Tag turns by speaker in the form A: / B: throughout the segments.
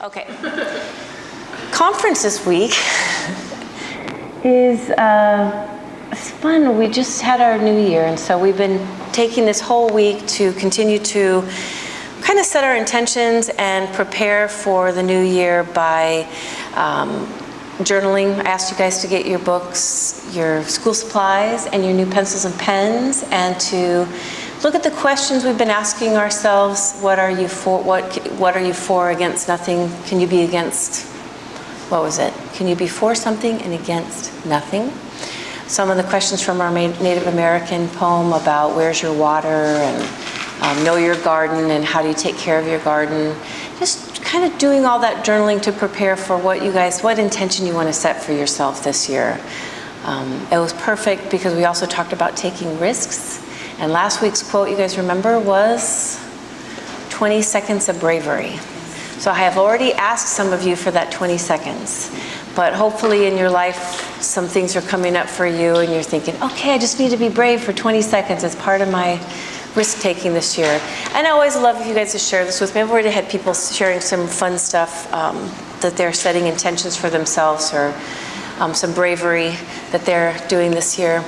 A: Okay. Conference this week is it's fun. We just had our new year, and so we've been taking this whole week to continue to kind of set our intentions and prepare for the new year by journaling. I asked you guys to get your books, your school supplies, and your new pencils and pens, and to look at the questions we've been asking ourselves. What are you for? What are you for? Against nothing? Can you be against? What was it? Can you be for something and against nothing? Some of the questions from our Native American poem about where's your water and know your garden and how do you take care of your garden. Just kind of doing all that journaling to prepare for what intention you want to set for yourself this year. It was perfect because we also talked about taking risks. And last week's quote, you guys remember, was 20 seconds of bravery. So I have already asked some of you for that 20 seconds. But hopefully in your life, some things are coming up for you and you're thinking, okay, I just need to be brave for 20 seconds as part of my risk-taking this year. And I always love if you guys to share this with me. I've already had people sharing some fun stuff that they're setting intentions for themselves, or some bravery that they're doing this year.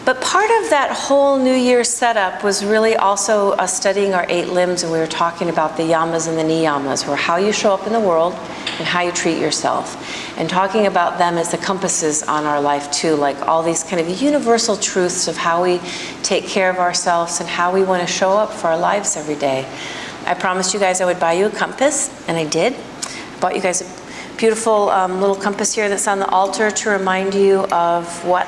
A: But part of that whole New Year's setup was really also us studying our 8 limbs, and we were talking about the yamas and the niyamas, or how you show up in the world and how you treat yourself. And talking about them as the compasses on our life too, like all these kind of universal truths of how we take care of ourselves and how we want to show up for our lives every day. I promised you guys I would buy you a compass, and I did. I bought you guys a beautiful little compass here that's on the altar to remind you of what?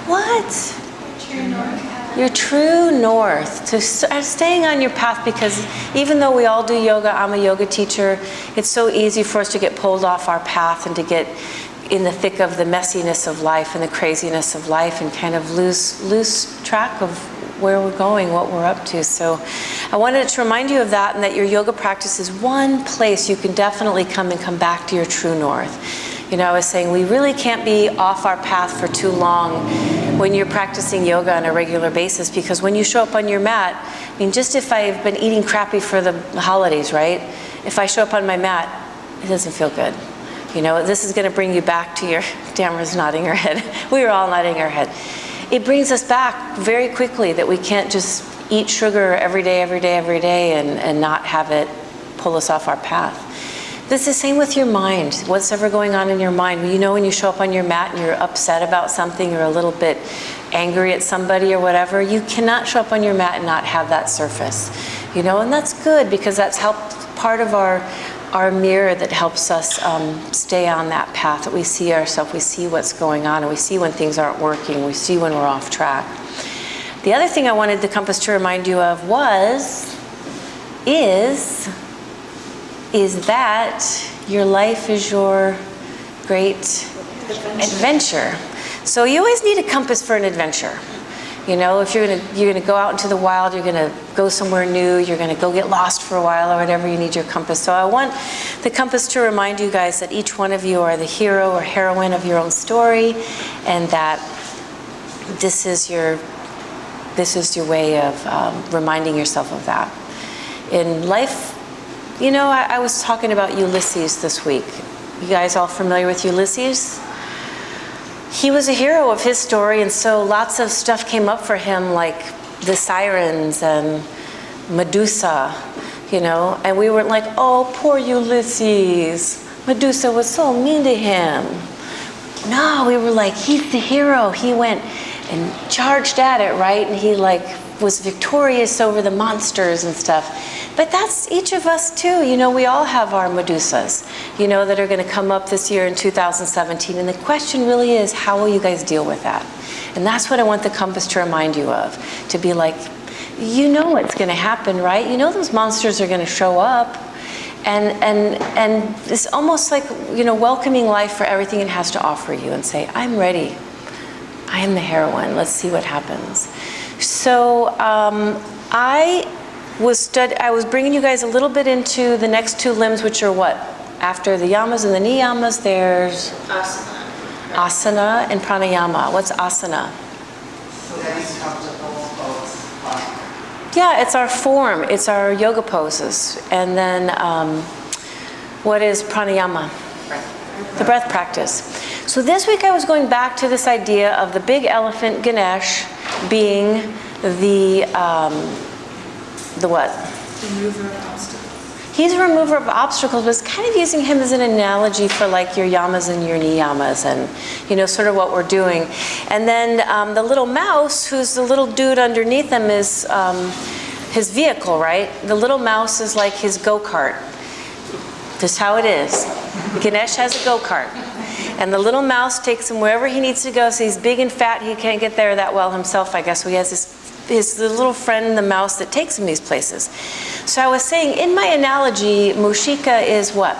A: What?
B: True north.
A: Your true north. To staying on your path, because even though we all do yoga, I'm a yoga teacher, it's so easy for us to get pulled off our path and to get in the thick of the messiness of life and the craziness of life and kind of lose track of where we're going, what we're up to. So I wanted to remind you of that, and that your yoga practice is one place you can definitely come back to your true north. You know, I was saying we really can't be off our path for too long when you're practicing yoga on a regular basis, because when you show up on your mat, I mean, just if I've been eating crappy for the holidays, right? If I show up on my mat, it doesn't feel good. You know, this is going to bring you back to your, Tamara's nodding her head. We were all nodding our head. It brings us back very quickly that we can't just eat sugar every day and not have it pull us off our path. This is the same with your mind. What's ever going on in your mind? You know, when you show up on your mat and you're upset about something, or a little bit angry at somebody or whatever, you cannot show up on your mat and not have that surface. You know, and that's good, because that's part of our mirror that helps us stay on that path, that we see ourselves, we see what's going on, and we see when things aren't working, we see when we're off track. The other thing I wanted the compass to remind you of is that your life is your great adventure. So you always need a compass for an adventure. You know, if you're gonna go out into the wild, you're gonna go somewhere new, you're gonna go get lost for a while or whatever, you need your compass. So I want the compass to remind you guys that each one of you are the hero or heroine of your own story, and that this is your way of reminding yourself of that. In life, you know, I was talking about Ulysses this week. You guys all familiar with Ulysses? He was a hero of his story, and so lots of stuff came up for him, like the sirens and Medusa, you know, and we weren't like, oh, poor Ulysses. Medusa was so mean to him. No, we were like, he's the hero. He went and charged at it, right? And he was victorious over the monsters and stuff. But that's each of us too. You know, we all have our Medusas, you know, that are going to come up this year in 2017. And the question really is, how will you guys deal with that? And that's what I want the compass to remind you of. To be like, you know what's going to happen, right? You know those monsters are going to show up. And it's almost like, you know, welcoming life for everything it has to offer you, and say, I'm ready. I am the heroine. Let's see what happens. So I was bringing you guys a little bit into the next 2 limbs, which are what? After the yamas and the niyamas, there's asana and pranayama. What's asana?
C: Nice, comfortable pose.
A: Yeah, it's our form. It's our yoga poses. And then what is pranayama? The breath practice. So this week I was going back to this idea of the big elephant, Ganesh, being the what?
B: Remover of obstacles.
A: He's a remover of obstacles, but it's kind of using him as an analogy for like your yamas and your niyamas and, you know, sort of what we're doing. And then the little mouse, who's the little dude underneath him, is his vehicle, right? The little mouse is like his go-kart. That's how it is. Ganesh has a go-kart. And the little mouse takes him wherever he needs to go. So he's big and fat. He can't get there that well himself, I guess. So he has the little friend, the mouse, that takes him these places. So I was saying, in my analogy, Mushika is what?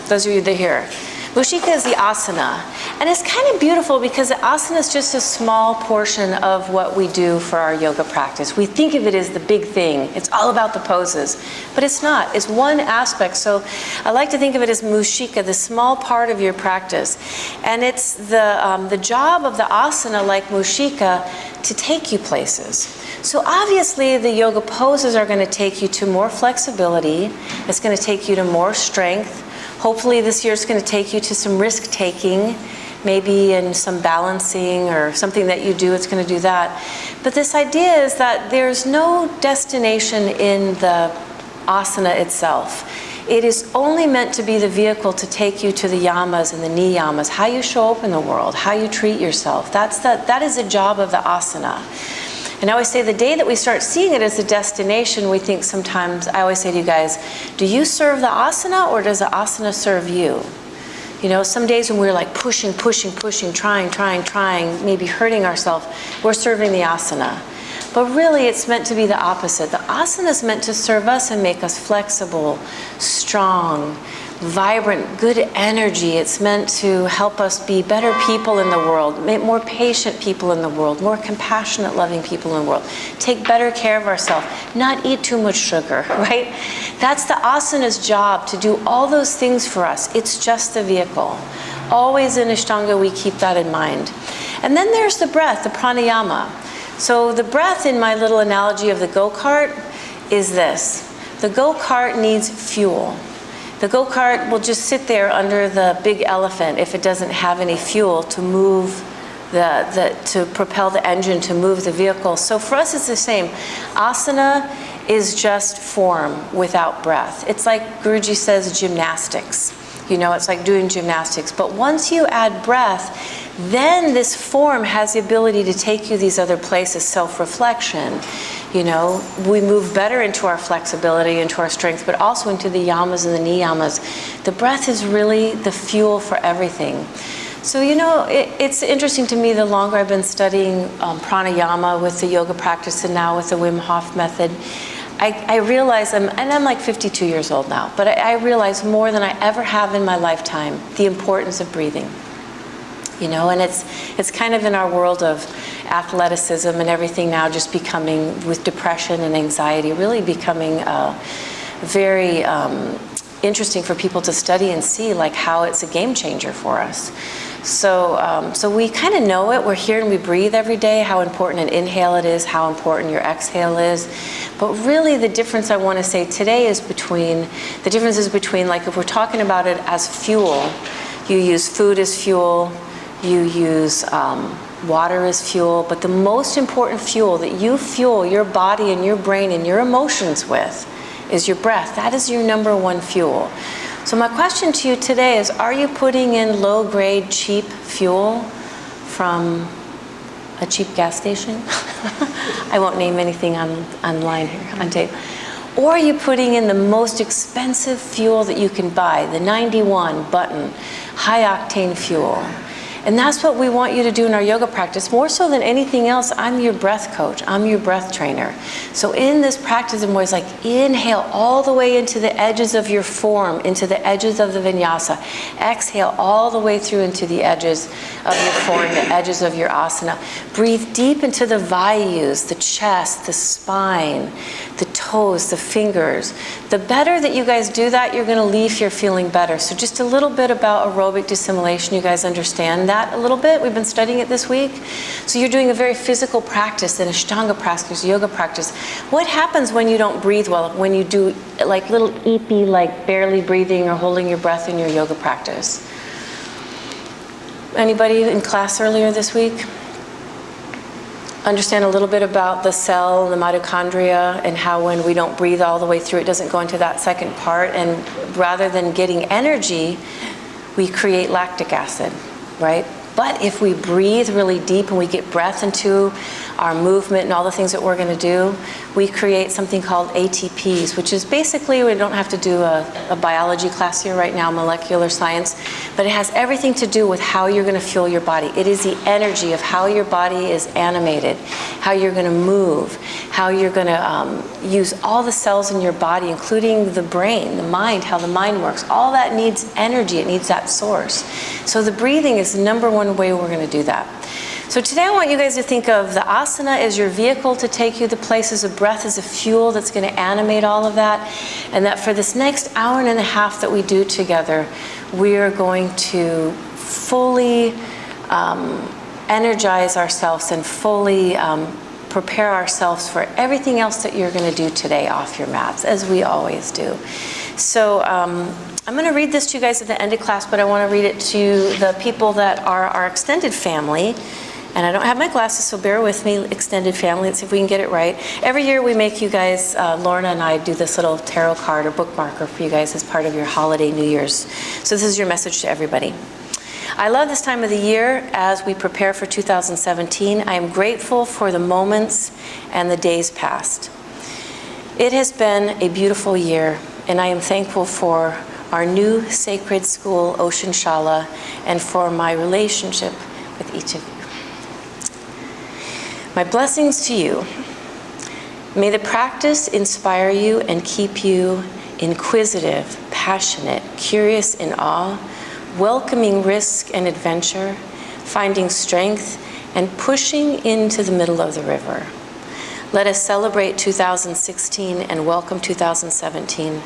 A: Those of you that hear. Mushika is the asana. And it's kind of beautiful because the asana is just a small portion of what we do for our yoga practice. We think of it as the big thing. It's all about the poses. But it's not. It's one aspect. So I like to think of it as Mushika, the small part of your practice. And it's the job of the asana, like Mushika, to take you places. So obviously the yoga poses are going to take you to more flexibility. It's going to take you to more strength. Hopefully this year it's going to take you to some risk taking, maybe in some balancing or something that you do, it's going to do that. But this idea is that there's no destination in the asana itself. It is only meant to be the vehicle to take you to the yamas and the niyamas, how you show up in the world, how you treat yourself. That is the job of the asana. And I always say the day that we start seeing it as a destination, we think sometimes, I always say to you guys, do you serve the asana or does the asana serve you? You know, some days when we're like pushing, trying, maybe hurting ourselves, we're serving the asana. But really it's meant to be the opposite. The asana is meant to serve us and make us flexible, strong, vibrant, good energy. It's meant to help us be better people in the world, more patient people in the world, more compassionate, loving people in the world, take better care of ourselves, not eat too much sugar, right? That's the asana's job, to do all those things for us. It's just the vehicle. Always in Ashtanga we keep that in mind. And then there's the breath, the pranayama. So the breath, in my little analogy of the go-kart, is this. The go-kart needs fuel. The go-kart will just sit there under the big elephant if it doesn't have any fuel to move to propel the engine, to move the vehicle. So for us it's the same. Asana is just form without breath. It's like Guruji says, gymnastics. You know, it's like doing gymnastics. But once you add breath, then this form has the ability to take you these other places, self-reflection. You know, we move better into our flexibility, into our strength, but also into the yamas and the niyamas. The breath is really the fuel for everything. So, you know, it's interesting to me, the longer I've been studying pranayama with the yoga practice and now with the Wim Hof method, I realize, I'm like 52 years old now, but I realize more than I ever have in my lifetime the importance of breathing. You know, and it's kind of in our world of athleticism and everything now just becoming, with depression and anxiety, really becoming very interesting for people to study and see, like how it's a game changer for us. So we kind of know it. We're here and we breathe every day, how important an inhale it is, how important your exhale is. But really the difference I want to say today is between, like if we're talking about it as fuel, you use food as fuel, you use water as fuel, but the most important fuel that you fuel your body and your brain and your emotions with is your breath. That is your number one fuel. So my question to you today is, are you putting in low-grade, cheap fuel from a cheap gas station? I won't name anything online here, on tape. Or are you putting in the most expensive fuel that you can buy, the 91 button, high-octane fuel? And that's what we want you to do in our yoga practice. More so than anything else, I'm your breath coach. I'm your breath trainer. So in this practice, I'm always like, inhale all the way into the edges of your form, into the edges of the vinyasa. Exhale all the way through into the edges of your form, the edges of your asana. Breathe deep into the vayus, the chest, the spine, the toes, the fingers. The better that you guys do that, you're going to leave here feeling better. So just a little bit about aerobic dissimulation. You guys understand that a little bit? We've been studying it this week. So you're doing a very physical practice, an Ashtanga practice, yoga practice. What happens when you don't breathe well, when you do like little eepy, like barely breathing or holding your breath in your yoga practice? Anybody in class earlier this week? Understand a little bit about the cell, the mitochondria, and how when we don't breathe all the way through, it doesn't go into that second part, and rather than getting energy, we create lactic acid, right? But if we breathe really deep and we get breath into our movement and all the things that we're going to do, we create something called ATPs, which is basically, we don't have to do a biology class here right now, molecular science, but it has everything to do with how you're going to fuel your body. It is the energy of how your body is animated, how you're going to move, how you're going to use all the cells in your body, including the brain, the mind, how the mind works. All that needs energy. It needs that source. So the breathing is the number one way we're going to do that. So today I want you guys to think of the asana as your vehicle to take you the places of breath as a fuel that's going to animate all of that. And that for this next hour and a half that we do together, we are going to fully energize ourselves and fully prepare ourselves for everything else that you're going to do today off your mats, as we always do. So I'm going to read this to you guys at the end of class, but I want to read it to the people that are our extended family. And I don't have my glasses, so bear with me, extended family. Let's see if we can get it right. Every year we make you guys, Lorna and I do this little tarot card or bookmarker for you guys as part of your holiday New Year's. So this is your message to everybody. I love this time of the year as we prepare for 2017. I am grateful for the moments and the days past. It has been a beautiful year, and I am thankful for our new sacred school, Ocean Shala, and for my relationship with each of you. My blessings to you. May the practice inspire you and keep you inquisitive, passionate, curious in awe, welcoming risk and adventure, finding strength, and pushing into the middle of the river. Let us celebrate 2016 and welcome 2017.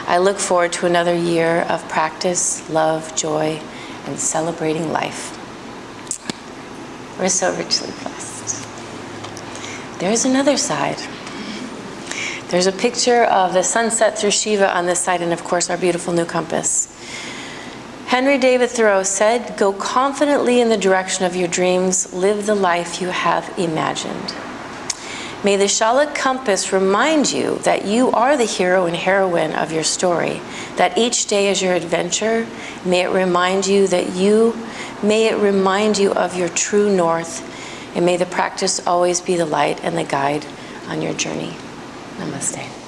A: I look forward to another year of practice, love, joy, and celebrating life. We're so richly blessed. There's another side. There's a picture of the sunset through Shiva on this side, and of course our beautiful new compass. Henry David Thoreau said, "Go confidently in the direction of your dreams, live the life you have imagined." May the Shala compass remind you that you are the hero and heroine of your story, that each day is your adventure. May it remind you of your true north, and may the practice always be the light and the guide on your journey. Namaste.